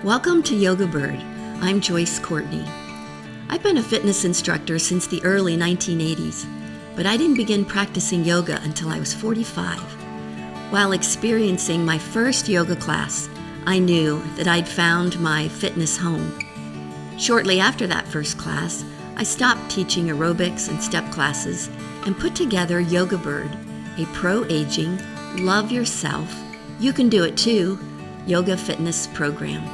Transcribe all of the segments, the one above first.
Welcome to Yoga Bird. I'm Joyce Courtney. I've been a fitness instructor since the early 1980s, but I didn't begin practicing yoga until I was 45. While experiencing my first yoga class, I knew that I'd found my fitness home. Shortly after that first class, I stopped teaching aerobics and step classes and put together Yoga Bird, a pro-aging, love yourself, you can do it too, yoga fitness program.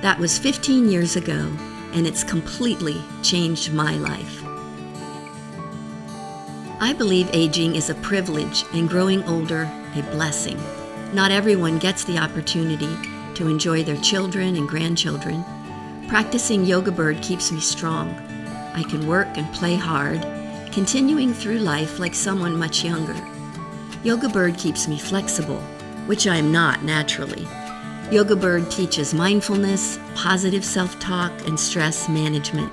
That was 15 years ago, and it's completely changed my life. I believe aging is a privilege and growing older a blessing. Not everyone gets the opportunity to enjoy their children and grandchildren. Practicing Yoga Bird keeps me strong. I can work and play hard, continuing through life like someone much younger. Yoga Bird keeps me flexible, which I am not naturally. Yoga Bird teaches mindfulness, positive self-talk, and stress management.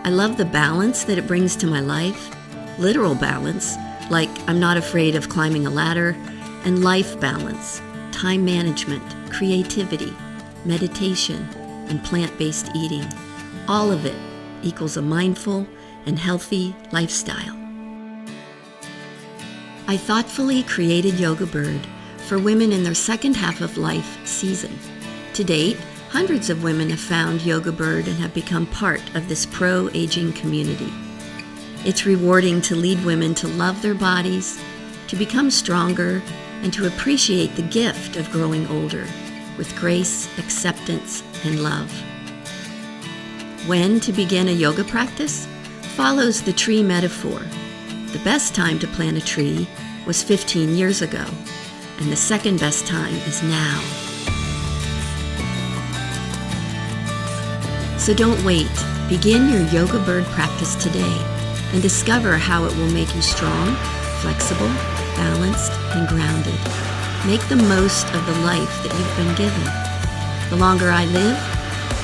I love the balance that it brings to my life, literal balance, like I'm not afraid of climbing a ladder, and life balance, time management, creativity, meditation, and plant-based eating. All of it equals a mindful and healthy lifestyle. I thoughtfully created Yoga Bird for women in their second half of life season. To date, hundreds of women have found Yoga Bird and have become part of this pro-aging community. It's rewarding to lead women to love their bodies, to become stronger, and to appreciate the gift of growing older with grace, acceptance, and love. When to begin a yoga practice follows the tree metaphor. The best time to plant a tree was 15 years ago, and the second best time is now. So don't wait. Begin your Yoga Bird practice today and discover how it will make you strong, flexible, balanced, and grounded. Make the most of the life that you've been given. The longer I live,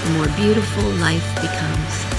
the more beautiful life becomes.